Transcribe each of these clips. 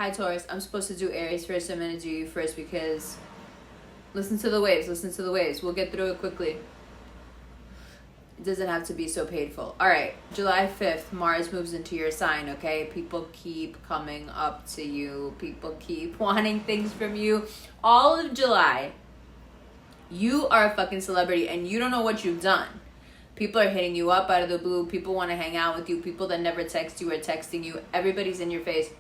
Hi, Taurus. I'm supposed to do Aries first. I'm going to do you first because listen to the waves. Listen to the waves. We'll get through it quickly. It doesn't have to be so painful. All right. July 5th, Mars moves into your sign, okay? People keep coming up to you. People keep wanting things from you. All of July, you are a fucking celebrity and you don't know what you've done. People are hitting you up out of the blue. People want to hang out with you. People that never text you are texting you. Everybody's in your face.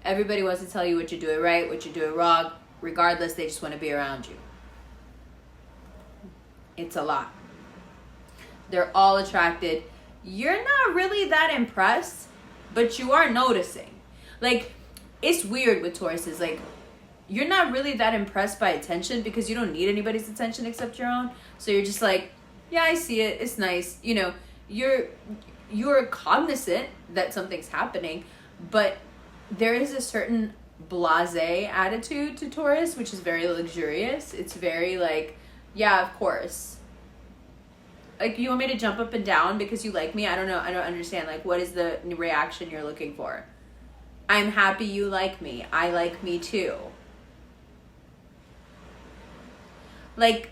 Everybody wants to tell you what you're doing right, what you're doing wrong. Regardless, they just want to be around you. It's a lot. They're all attracted. You're not really that impressed, but you are noticing. Like, it's weird with Tauruses. Like, you're not really that impressed by attention because you don't need anybody's attention except your own. So you're just like, yeah, I see it. It's nice. You know, you're cognizant that something's happening, but there is a certain blasé attitude to Taurus, which is very luxurious. It's very like, yeah, of course. Like, you want me to jump up and down because you like me? I don't know. I don't understand. Like, what is the reaction you're looking for? I'm happy you like me. I like me too. Like,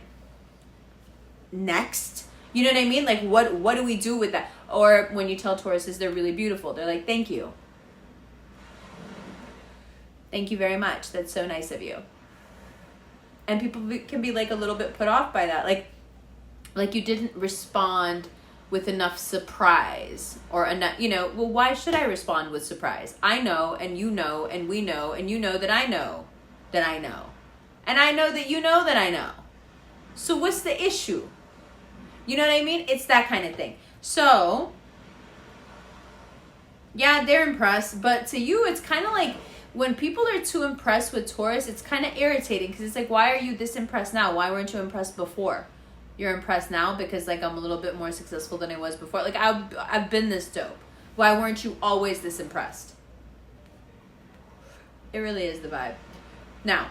next. You know what I mean? Like, what do we do with that? Or when you tell Tauruses they're really beautiful, they're like, thank you. Thank you very much. That's so nice of you. And people can be like a little bit put off by that. Like you didn't respond with enough surprise or enough, you know, well, why should I respond with surprise? I know, and you know, and we know, and you know that I know that I know. And I know that you know that I know. So what's the issue? You know what I mean? It's that kind of thing. So, yeah, they're impressed, but to you, it's kind of like, when people are too impressed with Taurus, it's kind of irritating because it's like, why are you this impressed now? Why weren't you impressed before? You're impressed now because, like, I'm a little bit more successful than I was before. Like, I've been this dope. Why weren't you always this impressed? It really is the vibe. Now,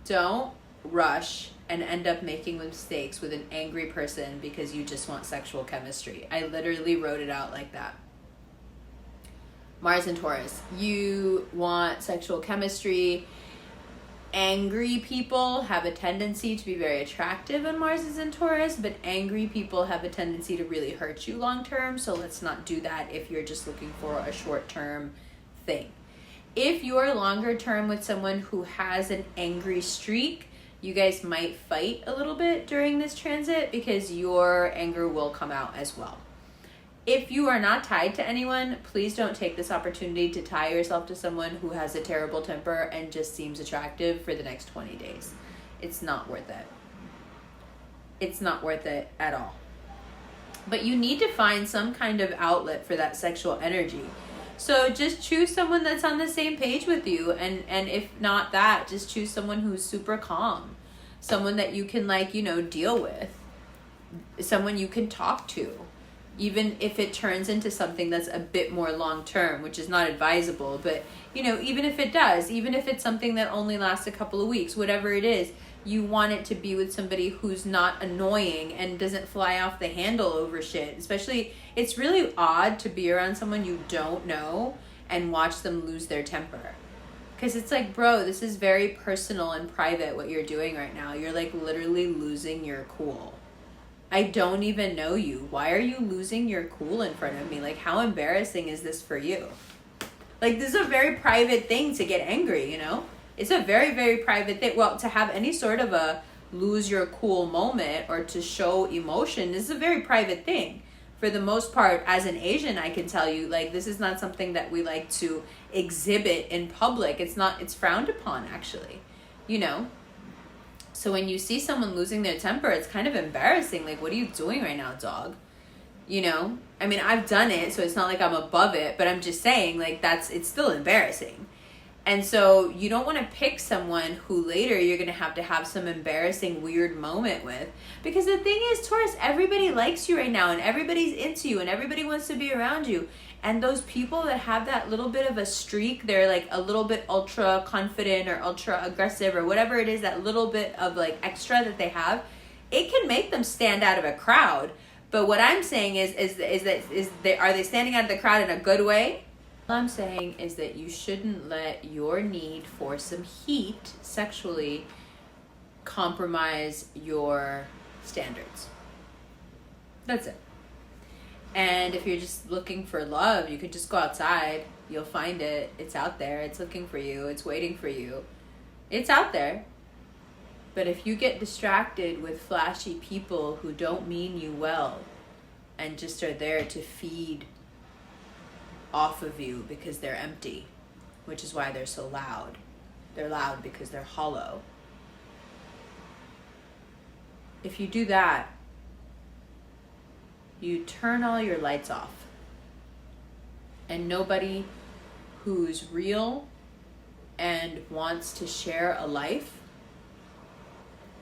don't rush and end up making mistakes with an angry person because you just want sexual chemistry. I literally wrote it out like that. Mars and Taurus, you want sexual chemistry. Angry people have a tendency to be very attractive when Mars is in Taurus, but angry people have a tendency to really hurt you long term, so let's not do that if you're just looking for a short term thing. If you're longer term with someone who has an angry streak, you guys might fight a little bit during this transit because your anger will come out as well. If you are not tied to anyone, please don't take this opportunity to tie yourself to someone who has a terrible temper and just seems attractive for the next 20 days. It's not worth it. It's not worth it at all. But you need to find some kind of outlet for that sexual energy. So just choose someone that's on the same page with you. And if not that, just choose someone who's super calm. Someone that you can, like, you know, deal with. Someone you can talk to. Even if it turns into something that's a bit more long term, which is not advisable, but, you know, even if it does, even if it's something that only lasts a couple of weeks, whatever it is, you want it to be with somebody who's not annoying and doesn't fly off the handle over shit. Especially, it's really odd to be around someone you don't know and watch them lose their temper. Because it's like, bro, this is very personal and private what you're doing right now. You're like literally losing your cool. I don't even know you. Why are you losing your cool in front of me? Like, how embarrassing is this for you? Like, this is a very private thing to get angry, you know? It's a very, very private thing. Well, to have any sort of a lose your cool moment or to show emotion, this is a very private thing. For the most part, as an Asian, I can tell you, like, this is not something that we like to exhibit in public. It's frowned upon, actually, you know? So when you see someone losing their temper, it's kind of embarrassing. Like, what are you doing right now, dog? You know? I mean, I've done it, so it's not like I'm above it, but I'm just saying, like, it's still embarrassing. And so you don't want to pick someone who later you're going to have some embarrassing, weird moment with. Because the thing is, Taurus, everybody likes you right now, and everybody's into you, and everybody wants to be around you. And those people that have that little bit of a streak, they're like a little bit ultra confident or ultra aggressive or whatever it is, that little bit of like extra that they have, it can make them stand out of a crowd. But what I'm saying are they standing out of the crowd in a good way? All I'm saying is that you shouldn't let your need for some heat sexually compromise your standards. That's it. And if you're just looking for love, you could just go outside. You'll find it. It's out there. It's looking for you. It's waiting for you. It's out there. But if you get distracted with flashy people who don't mean you well and just are there to feed off of you because they're empty, which is why they're so loud. They're loud because they're hollow. If you do that, you turn all your lights off. And nobody who's real and wants to share a life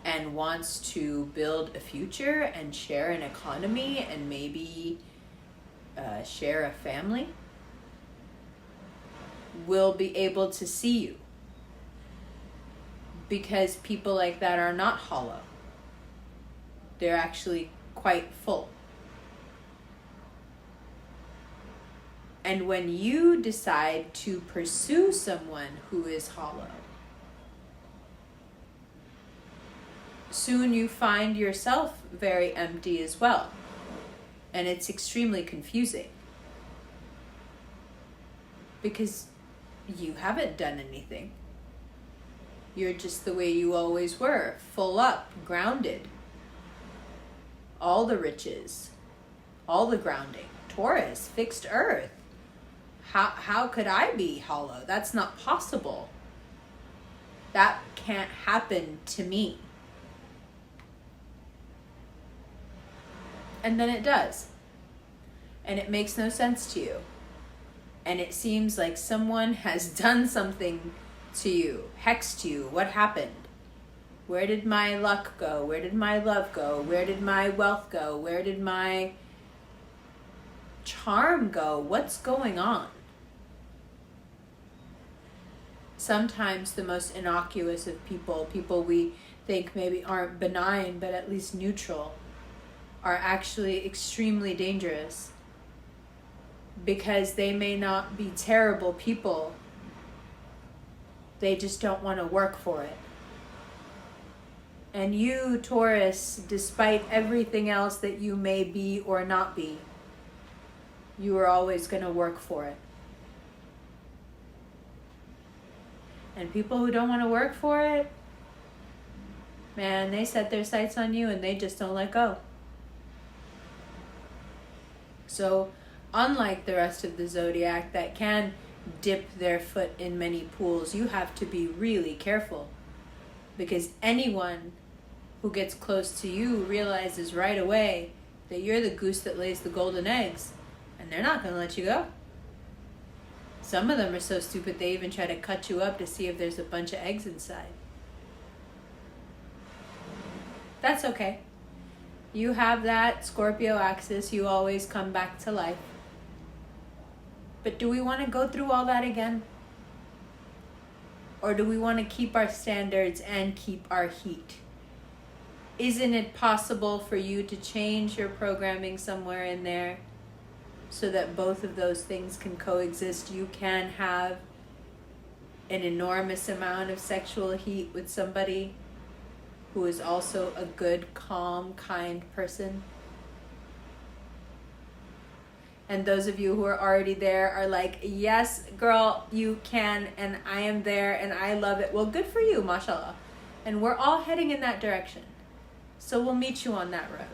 and wants to build a future and share an economy and maybe share a family will be able to see you. Because people like that are not hollow. They're actually quite full. And when you decide to pursue someone who is hollow, soon you find yourself very empty as well. And it's extremely confusing. Because you haven't done anything. You're just the way you always were, full up, grounded. All the riches, all the grounding. Taurus, fixed earth. How could I be hollow? That's not possible. That can't happen to me. And then it does. And it makes no sense to you. And it seems like someone has done something to you, hexed you. What happened? Where did my luck go? Where did my love go? Where did my wealth go? Where did my charm go? What's going on? Sometimes the most innocuous of people we think maybe aren't benign, but at least neutral, are actually extremely dangerous. Because they may not be terrible people. They just don't want to work for it. And you, Taurus, despite everything else that you may be or not be, you are always going to work for it. And people who don't want to work for it, man, they set their sights on you and they just don't let go. So, unlike the rest of the zodiac that can dip their foot in many pools, you have to be really careful. Because anyone who gets close to you realizes right away that you're the goose that lays the golden eggs. And they're not going to let you go. Some of them are so stupid they even try to cut you up to see if there's a bunch of eggs inside. That's okay. You have that Scorpio axis, you always come back to life. But do we want to go through all that again? Or do we want to keep our standards and keep our heat? Isn't it possible for you to change your programming somewhere in there so that both of those things can coexist? You can have an enormous amount of sexual heat with somebody who is also a good, calm, kind person. And those of you who are already there are like, yes, girl, you can, and I am there, and I love it. Well, good for you, mashallah. And we're all heading in that direction. So we'll meet you on that road.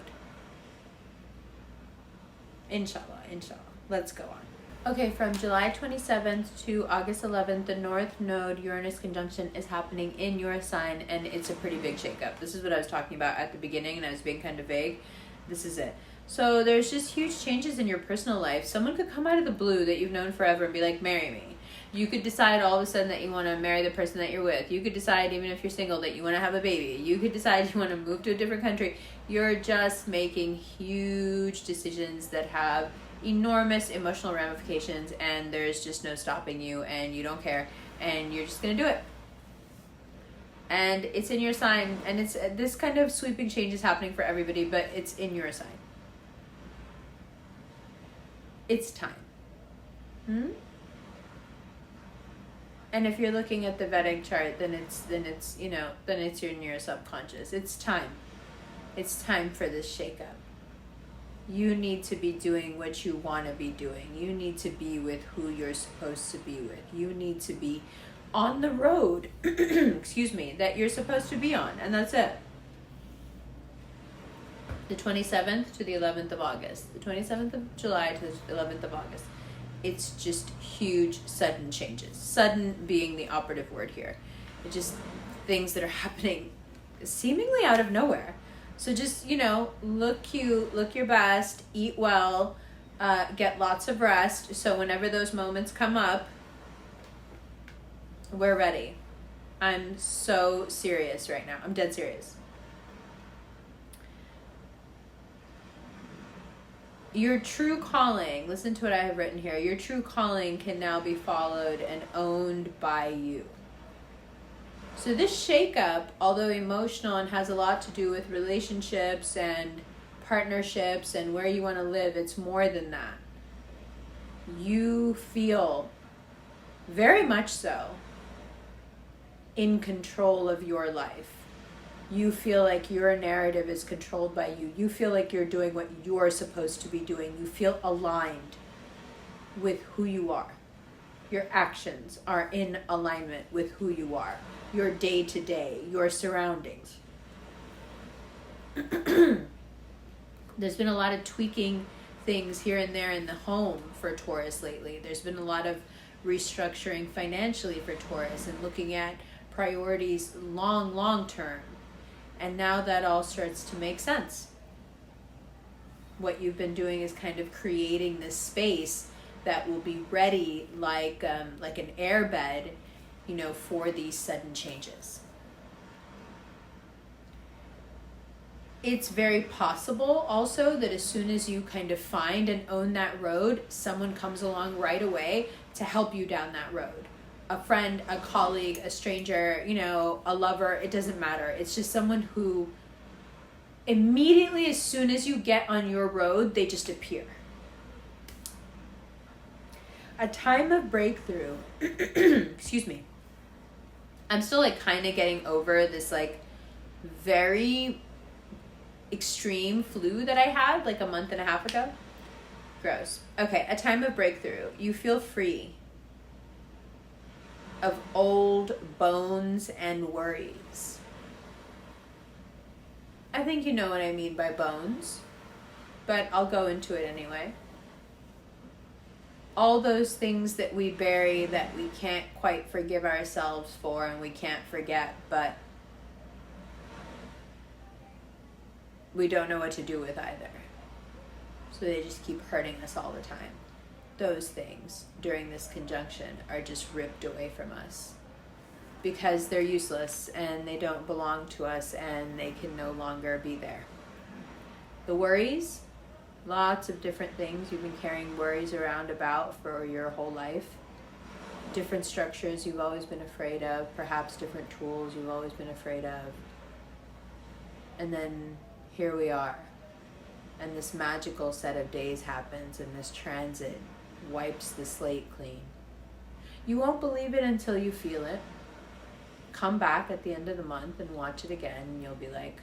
Inshallah, inshallah. Let's go on. Okay, from July 27th to August 11th, the North Node-Uranus conjunction is happening in your sign, and it's a pretty big shakeup. This is what I was talking about at the beginning, and I was being kind of vague. This is it. So there's just huge changes in your personal life. Someone could come out of the blue that you've known forever and be like, marry me. You could decide all of a sudden that you want to marry the person that you're with. You could decide, even if you're single, that you want to have a baby. You could decide you want to move to a different country. You're just making huge decisions that have enormous emotional ramifications, and there's just no stopping you, and you don't care, and you're just going to do it. And it's in your sign, and it's this kind of sweeping change is happening for everybody, but it's in your sign. It's time. And if you're looking at the Vedic chart, then it's you're in your subconscious. It's time. It's time for this shakeup. You need to be doing what you want to be doing. You need to be with who you're supposed to be with. You need to be on the road, excuse me, that you're supposed to be on. And that's it. The 27th to the 11th of August. The 27th of July to the 11th of August. It's just huge, sudden changes. Sudden being the operative word here. It's just things that are happening seemingly out of nowhere. So just, look cute, look your best, eat well, get lots of rest. So whenever those moments come up, we're ready. I'm so serious right now. I'm dead serious. Your true calling, listen to what I have written here. Your true calling can now be followed and owned by you. So this shakeup, although emotional and has a lot to do with relationships and partnerships and where you want to live, it's more than that. You feel very much so in control of your life. You feel like your narrative is controlled by you. You feel like you're doing what you're supposed to be doing. You feel aligned with who you are. Your actions are in alignment with who you are. Your day-to-day, your surroundings. There's been a lot of tweaking things here and there in the home for Taurus lately. There's been a lot of restructuring financially for Taurus and looking at priorities long term. And now that all starts to make sense. What you've been doing is kind of creating this space that will be ready like an airbed, for these sudden changes. It's very possible also that as soon as you kind of find and own that road, someone comes along right away to help you down that road. A friend, a colleague, a stranger, a lover, it doesn't matter. It's just someone who immediately, as soon as you get on your road, they just appear. A time of breakthrough. Excuse me. I'm still kind of getting over this very extreme flu that I had a month and a half ago. Gross. Okay, a time of breakthrough. You feel free of old bones and worries. I think you know what I mean by bones, but I'll go into it anyway. All those things that we bury that we can't quite forgive ourselves for and we can't forget, but we don't know what to do with either. So they just keep hurting us all the time. Those things during this conjunction are just ripped away from us because they're useless and they don't belong to us and they can no longer be there. The worries, lots of different things you've been carrying worries around about for your whole life. Different structures you've always been afraid of, perhaps different tools you've always been afraid of. And then here we are. And this magical set of days happens and this transit wipes the slate clean. You won't believe it until you feel it. Come back at the end of the month and watch it again and you'll be like,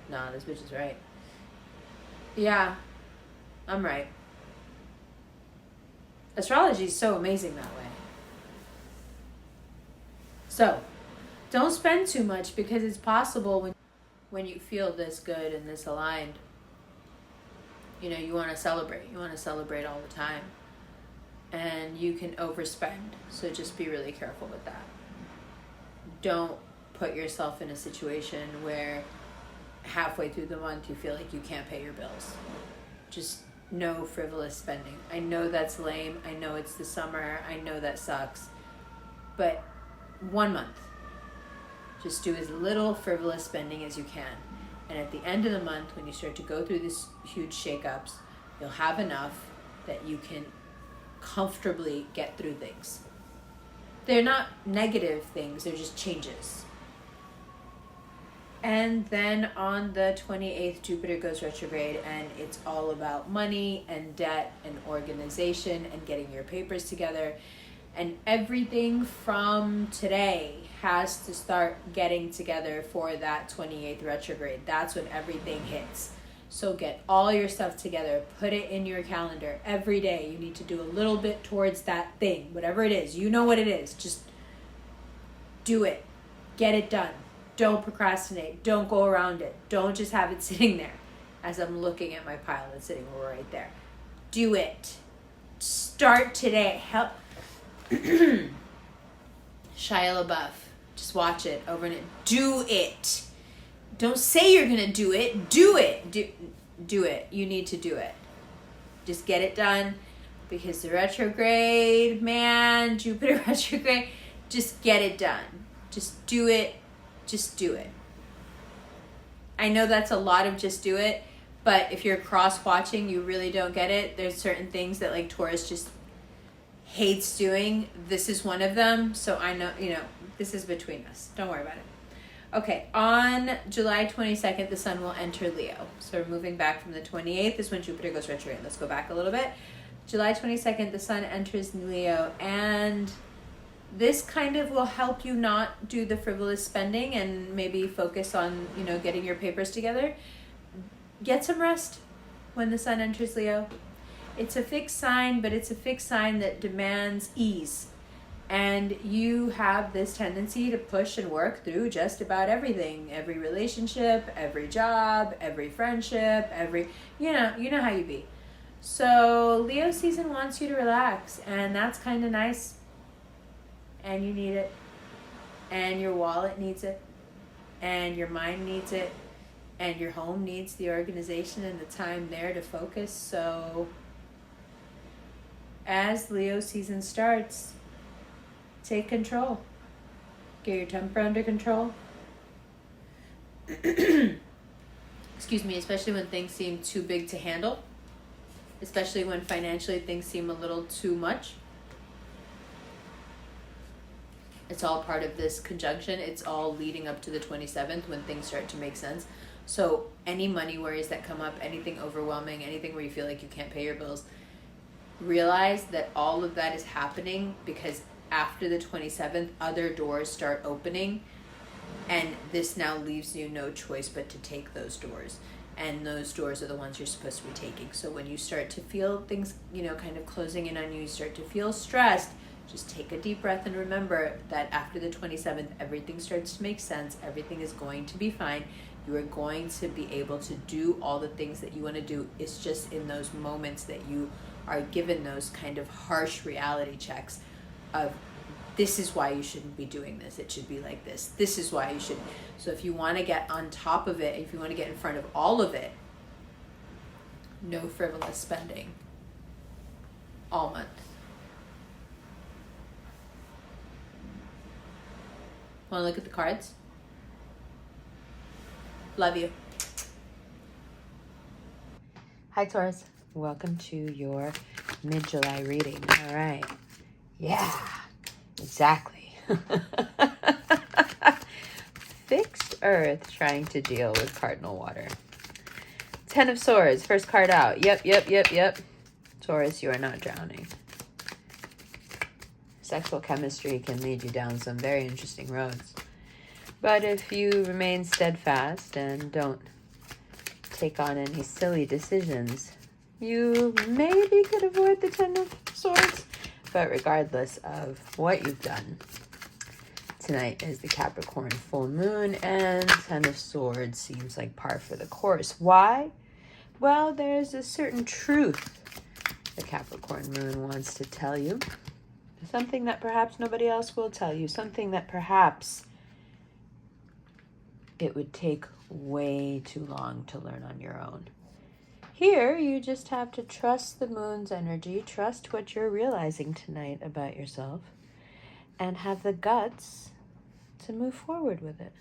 nah, this bitch is right. Yeah, I'm right. Astrology is so amazing that way. So, don't spend too much because it's possible when you feel this good and this aligned, you want to celebrate. You want to celebrate all the time. And you can overspend. So just be really careful with that. Don't put yourself in a situation where halfway through the month you feel like you can't pay your bills. Just no frivolous spending. I know that's lame. I know it's the summer. I know that sucks. But 1 month. Just do as little frivolous spending as you can. And at the end of the month, when you start to go through these huge shakeups, you'll have enough that you can comfortably get through things. They're not negative things, they're just changes. And then on the 28th, Jupiter goes retrograde, and it's all about money and debt and organization and getting your papers together. And everything from today has to start getting together for that 28th retrograde. That's when everything hits. So get all your stuff together. Put it in your calendar. Every day you need to do a little bit towards that thing. Whatever it is. You know what it is. Just do it. Get it done. Don't procrastinate. Don't go around it. Don't just have it sitting there. As I'm looking at my pile that's sitting right there. Do it. Start today. Help. Shia LaBeouf. Just watch it over and do it. Don't say you're gonna do it. Do it. Do it. You need to do it. Just get it done. Because the retrograde, man, Jupiter retrograde, just get it done. Just do it. Just do it. I know that's a lot of just do it, but if you're cross-watching, you really don't get it. There's certain things that like Taurus just hates doing. This is one of them. So I know, this is between us. Don't worry about it. Okay, on July 22nd, the sun will enter Leo. So we're moving back from the 28th is when Jupiter goes retrograde. Let's go back a little bit. July 22nd, the sun enters Leo, and this kind of will help you not do the frivolous spending and maybe focus on, getting your papers together. Get some rest when the sun enters Leo. It's a fixed sign, but it's a fixed sign that demands ease. And you have this tendency to push and work through just about everything. Every relationship, every job, every friendship, you know how you be. So Leo season wants you to relax, and that's kind of nice. And you need it. And your wallet needs it. And your mind needs it. And your home needs the organization and the time there to focus. So as Leo season starts, take control. Get your temper under control. Excuse me, especially when things seem too big to handle. Especially when financially things seem a little too much. It's all part of this conjunction. It's all leading up to the 27th when things start to make sense. So any money worries that come up, anything overwhelming, anything where you feel like you can't pay your bills, realize that all of that is happening because after the 27th, other doors start opening, and this now leaves you no choice but to take those doors. And those doors are the ones you're supposed to be taking. So when you start to feel things, kind of closing in on you, you start to feel stressed, just take a deep breath and remember that after the 27th, everything starts to make sense. Everything is going to be fine. You are going to be able to do all the things that you want to do. It's just in those moments that you are given those kind of harsh reality checks of this is why you shouldn't be doing this. It should be like this. This is why you shouldn't. So if you want to get on top of it, if you want to get in front of all of it, no frivolous spending all month. Want to look at the cards? Love you. Hi, Taurus. Welcome to your mid-July reading. All right. Yeah, exactly. Fixed Earth trying to deal with cardinal water. 10 of Swords, first card out. Yep. Taurus, you are not drowning. Sexual chemistry can lead you down some very interesting roads. But if you remain steadfast and don't take on any silly decisions, you maybe could avoid the 10 of Swords. But regardless of what you've done, tonight is the Capricorn full moon, and 10 of Swords seems like par for the course. Why? Well, there's a certain truth the Capricorn moon wants to tell you. Something that perhaps nobody else will tell you. Something that perhaps it would take way too long to learn on your own. Here, you just have to trust the moon's energy, trust what you're realizing tonight about yourself, and have the guts to move forward with it.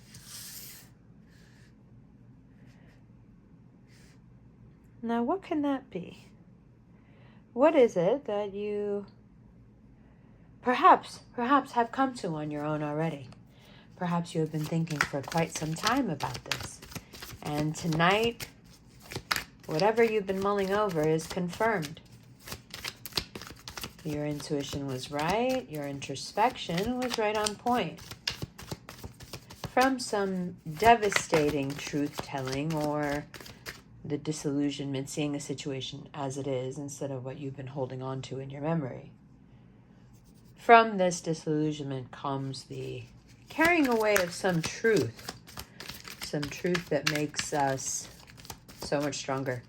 Now, what can that be? What is it that you perhaps have come to on your own already? Perhaps you have been thinking for quite some time about this. And tonight, whatever you've been mulling over is confirmed. Your intuition was right. Your introspection was right on point. From some devastating truth-telling or the disillusionment, seeing a situation as it is instead of what you've been holding on to in your memory. From this disillusionment comes the carrying away of some truth that makes us so much stronger,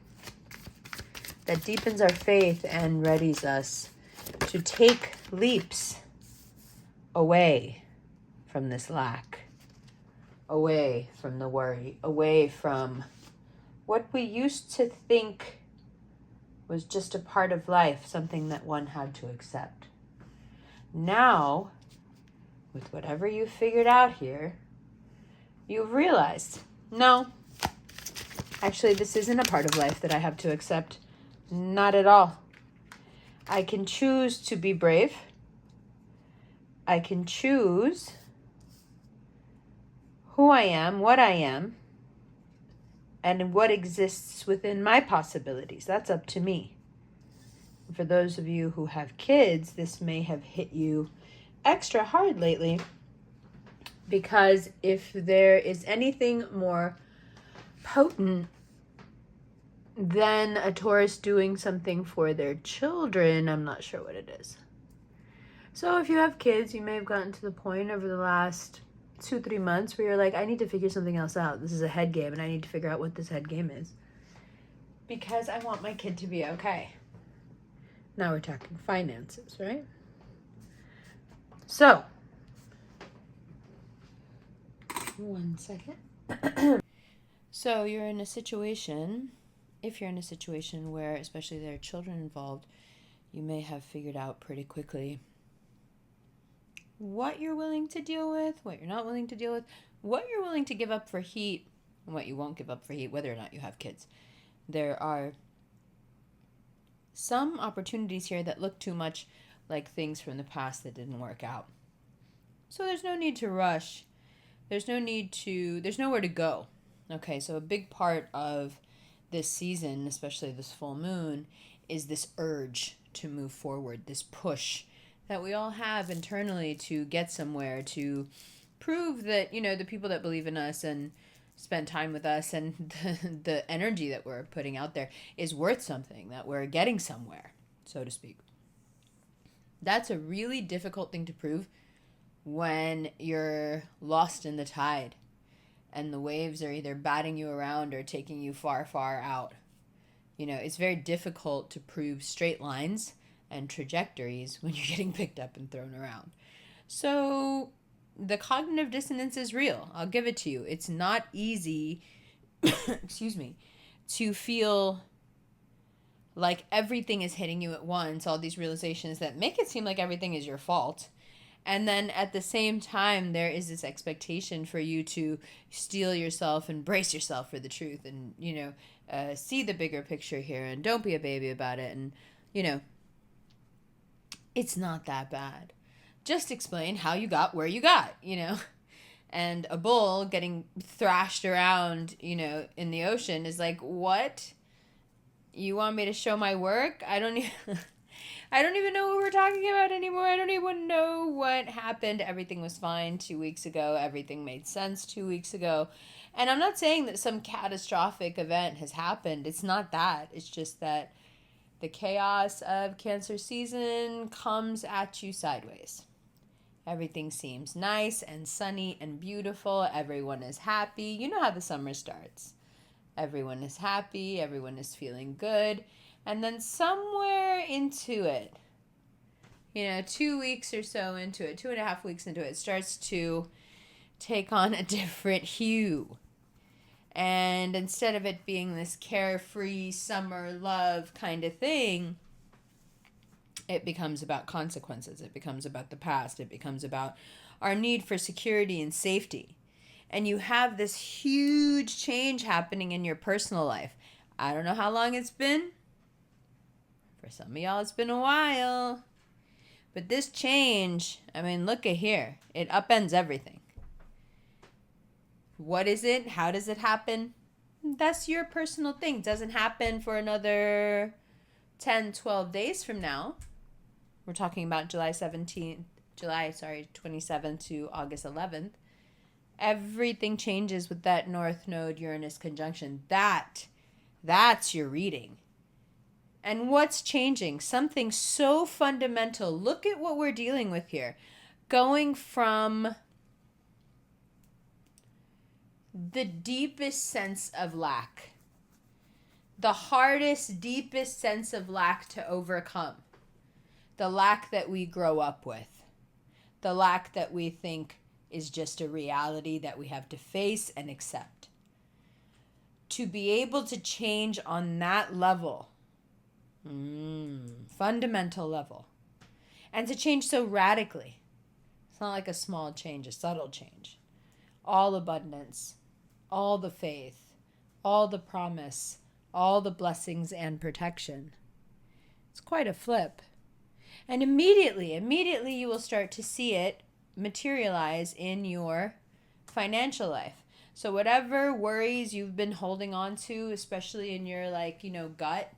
that deepens our faith and readies us to take leaps away from this lack, away from the worry, away from what we used to think was just a part of life, something that one had to accept. Now, with whatever you've figured out here, you've realized, no, actually this isn't a part of life that I have to accept. Not at all. I can choose to be brave. I can choose who I am, what I am, and what exists within my possibilities. That's up to me. For those of you who have kids, this may have hit you extra hard lately, because if there is anything more potent than a Taurus doing something for their children, I'm not sure what it is. So if you have kids, you may have gotten to the point over the last 2-3 months where you're like, I need to figure something else out. This is a head game, and I need to figure out what this head game is, because I want my kid to be okay. Now we're talking finances, right? So, one second. So you're in a situation, if you're in a situation where, especially there are children involved, you may have figured out pretty quickly what you're willing to deal with, what you're not willing to deal with, what you're willing to give up for heat, and what you won't give up for heat, whether or not you have kids. There are some opportunities here that look too much like things from the past that didn't work out. So there's no need to rush. There's nowhere to go. Okay, so a big part of this season, especially this full moon, is this urge to move forward, this push that we all have internally to get somewhere, to prove that, the people that believe in us and spend time with us and the energy that we're putting out there is worth something, that we're getting somewhere, so to speak. That's a really difficult thing to prove when you're lost in the tide and the waves are either batting you around or taking you far, far out. It's very difficult to prove straight lines and trajectories when you're getting picked up and thrown around. So the cognitive dissonance is real. I'll give it to you. It's not easy, to feel like everything is hitting you at once, all these realizations that make it seem like everything is your fault. And then at the same time, there is this expectation for you to steel yourself and brace yourself for the truth and, see the bigger picture here and don't be a baby about it. And, it's not that bad. Just explain how you got where you got, And a bull getting thrashed around, in the ocean is like, what? You want me to show my work? I don't even know what we're talking about anymore. I don't even know what happened. Everything was fine 2 weeks ago. Everything made sense 2 weeks ago. And I'm not saying that some catastrophic event has happened. It's not that. It's just that the chaos of Cancer season comes at you sideways. Everything seems nice and sunny and beautiful. Everyone is happy. You know how the summer starts. Everyone is happy. Everyone is feeling good. And then somewhere into it, 2 weeks or so into it, 2.5 weeks into it, starts to take on a different hue. And instead of it being this carefree summer love kind of thing, it becomes about consequences. It becomes about the past. It becomes about our need for security and safety. And you have this huge change happening in your personal life. I don't know how long it's been. For some of y'all, it's been a while. But this change, look at here. It upends everything. What is it? How does it happen? That's your personal thing. Doesn't happen for another 10, 12 days from now. we're talking about July 27th to August 11th, everything changes with that North Node Uranus conjunction. That's your reading. And what's changing? Something so fundamental. Look at what we're dealing with here. Going from the deepest sense of lack, the hardest, deepest sense of lack to overcome, the lack that we grow up with, the lack that we think is just a reality that we have to face and accept. To be able to change on that level, fundamental level, and to change so radically. It's not like a small change, a subtle change. All abundance, all the faith, all the promise, all the blessings and protection. It's quite a flip. And immediately you will start to see it materialize in your financial life. So whatever worries you've been holding on to, especially in your gut,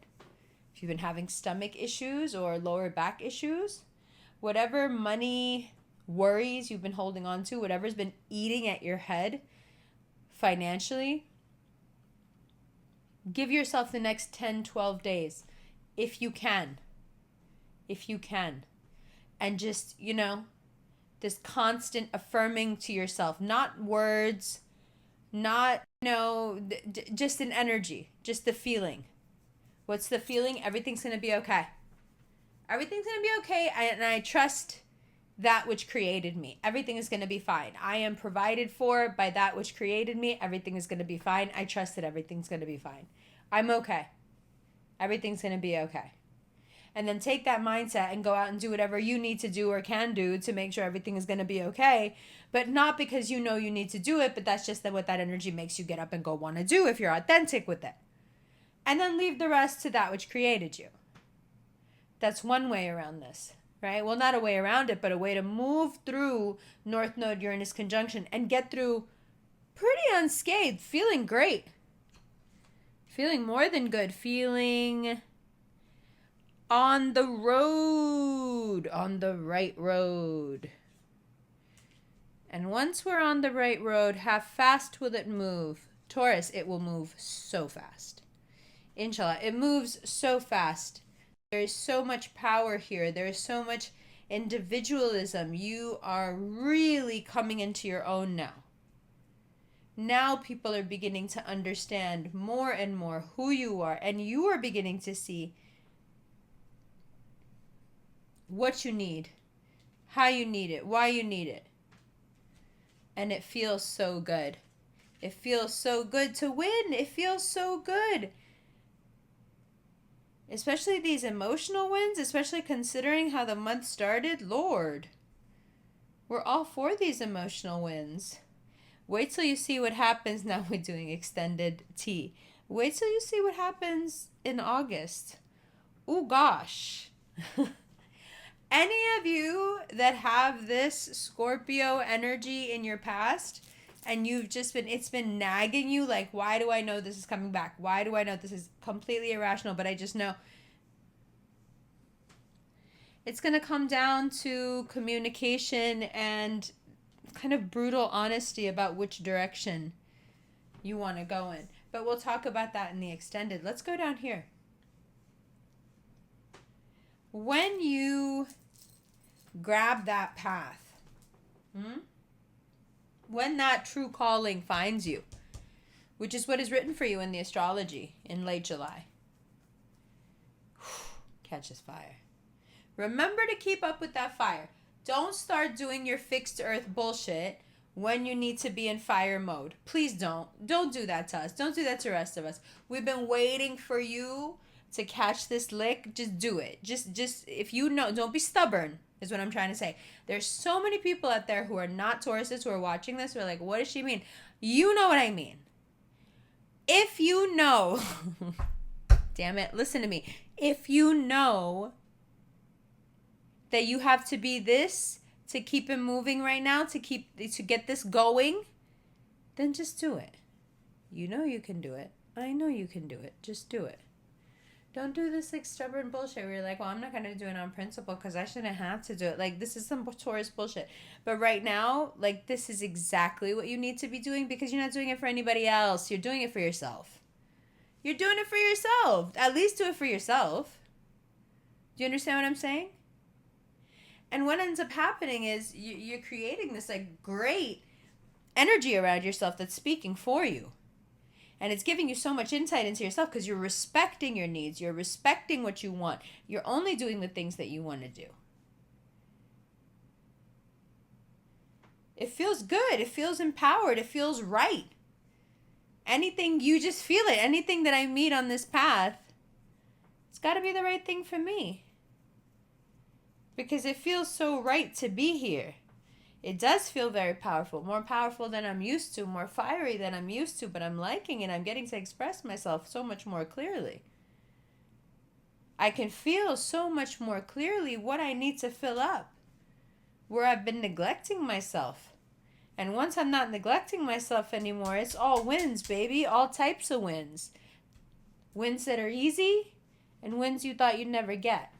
if you've been having stomach issues or lower back issues, whatever money worries you've been holding on to, whatever's been eating at your head financially, give yourself the next 10, 12 days if you can. And just, this constant affirming to yourself, not words, not, just an energy, just the feeling. What's the feeling? Everything's going to be okay. Everything's going to be okay, and I trust that which created me. Everything is going to be fine. I am provided for by that which created me. Everything is going to be fine. I trust that everything's going to be fine. I'm okay. Everything's going to be okay. And then take that mindset and go out and do whatever you need to do or can do to make sure everything is going to be okay. But not because you know you need to do it, but that's just what that energy makes you get up and go want to do if you're authentic with it. And then leave the rest to that which created you. That's one way around this, right? Well, not a way around it, but a way to move through North Node Uranus conjunction and get through pretty unscathed, feeling great. Feeling more than good, feeling on the road, on the right road. And once we're on the right road, how fast will it move? Taurus, it will move so fast. Inshallah, it moves so fast. There is so much power here. There is so much individualism. You are really coming into your own now. Now people are beginning to understand more and more who you are, and you are beginning to see what you need, how you need it, why you need it. And it feels so good. It feels so good to win. It feels so good. Especially these emotional wins, especially considering how the month started. Lord, we're all for these emotional wins. Wait till you see what happens. Now we're doing extended tea. Wait till you see what happens in August. Oh gosh. Any of you that have this Scorpio energy in your past and you've just been, it's been nagging you, like, why do I know this is coming back? Why do I know this is completely irrational, but I just know? It's going to come down to communication and kind of brutal honesty about which direction you want to go in. But we'll talk about that in the extended. Let's go down here. When you grab that path, when that true calling finds you, which is what is written for you in the astrology in late July, catches fire. Remember to keep up with that fire. Don't start doing your fixed earth bullshit when you need to be in fire mode. Please don't. Don't do that to us. Don't do that to the rest of us. We've been waiting for you to catch this lick. Just do it. Just if you know, don't be stubborn, is what I'm trying to say. There's so many people out there who are not Tauruses who are watching this who are like, what does she mean? You know what I mean. If you know, damn it, listen to me. If you know that you have to be this to keep it moving right now, to get this going, then just do it. You know you can do it. I know you can do it. Just do it. Don't do this like stubborn bullshit where you're like, well, I'm not going to do it on principle because I shouldn't have to do it. Like, this is some Taurus bullshit. But right now, like, this is exactly what you need to be doing because you're not doing it for anybody else. You're doing it for yourself. You're doing it for yourself. At least do it for yourself. Do you understand what I'm saying? And what ends up happening is you're creating this, like, great energy around yourself that's speaking for you. And it's giving you so much insight into yourself because you're respecting your needs. You're respecting what you want. You're only doing the things that you want to do. It feels good. It feels empowered. It feels right. Anything, you just feel it. Anything that I meet on this path, it's got to be the right thing for me. Because it feels so right to be here. It does feel very powerful, more powerful than I'm used to, more fiery than I'm used to, but I'm liking it. I'm getting to express myself so much more clearly. I can feel so much more clearly what I need to fill up, where I've been neglecting myself. And once I'm not neglecting myself anymore, it's all wins, baby, all types of wins. Wins that are easy and wins you thought you'd never get.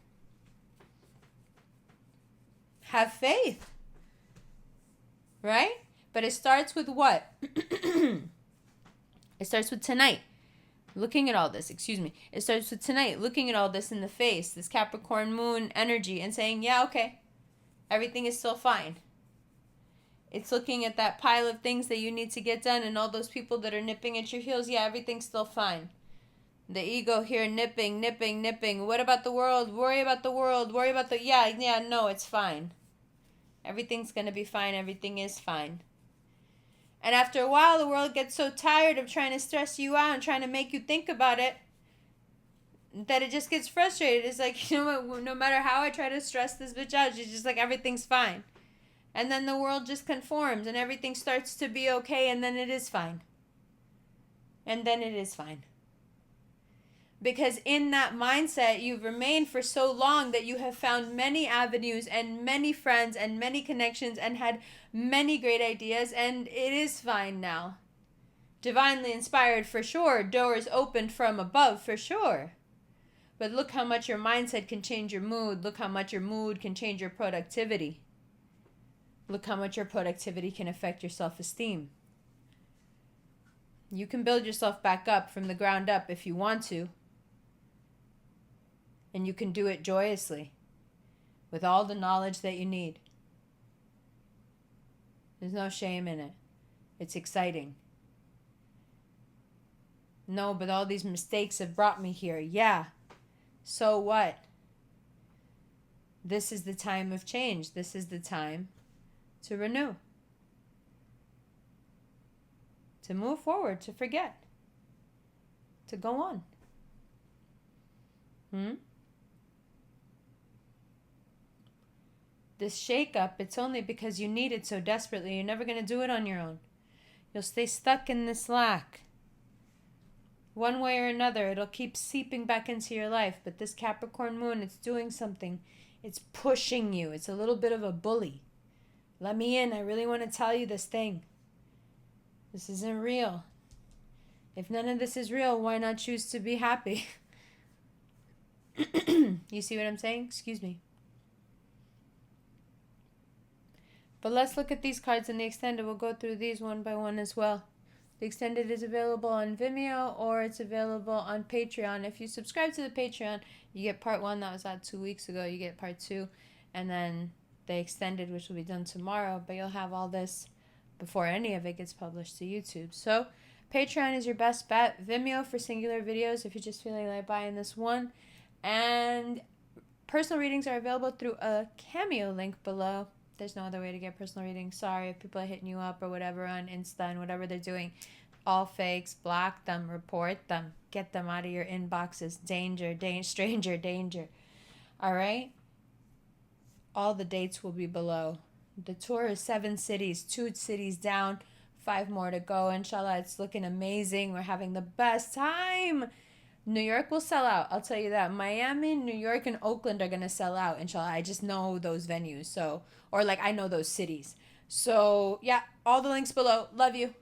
Have faith. Right? But it starts with what? It starts with tonight. Looking at all this, It starts with tonight, looking at all this in the face, this Capricorn moon energy, and saying, yeah, okay, everything is still fine. It's looking at that pile of things that you need to get done and all those people that are nipping at your heels. Yeah, everything's still fine. The ego here nipping. What about the world? Worry about the world. Yeah, no, it's fine. Everything's going to be fine. Everything is fine. And after a while, the world gets so tired of trying to stress you out and trying to make you think about it that it just gets frustrated. It's like, you know what, no matter how I try to stress this bitch out, it's just like everything's fine. And then the world just conforms and everything starts to be okay and then it is fine. And then it is fine. Because in that mindset, you've remained for so long that you have found many avenues and many friends and many connections and had many great ideas, and it is fine now. Divinely inspired for sure. Doors opened from above for sure. But look how much your mindset can change your mood. Look how much your mood can change your productivity. Look how much your productivity can affect your self-esteem. You can build yourself back up from the ground up if you want to. And you can do it joyously, with all the knowledge that you need. There's no shame in it. It's exciting. No, but all these mistakes have brought me here. Yeah. So what? This is the time of change. This is the time to renew. To move forward, to forget. To go on. This shake-up, it's only because you need it so desperately. You're never going to do it on your own. You'll stay stuck in this lack. One way or another, it'll keep seeping back into your life. But this Capricorn moon, it's doing something. It's pushing you. It's a little bit of a bully. Let me in. I really want to tell you this thing. This isn't real. If none of this is real, why not choose to be happy? You see what I'm saying? Excuse me. But let's look at these cards in the extended. We'll go through these one by one as well. The extended is available on Vimeo or it's available on Patreon. If you subscribe to the Patreon, you get part 1 that was out 2 weeks ago. You get part 2 and then the extended, which will be done tomorrow. But you'll have all this before any of it gets published to YouTube. So Patreon is your best bet. Vimeo for singular videos if you're just feeling like buying this one. And personal readings are available through a Cameo link below. There's no other way to get personal readings. Sorry if people are hitting you up or whatever on Insta and whatever they're doing. All fakes. Block them. Report them. Get them out of your inboxes. Danger. Stranger danger. All right? All the dates will be below. The tour is 7 cities. 2 cities down. 5 more to go. Inshallah, it's looking amazing. We're having the best time. New York will sell out. I'll tell you that. Miami, New York, and Oakland are going to sell out, inshallah. I just know those venues. So, or like I know those cities. So, yeah, all the links below. Love you.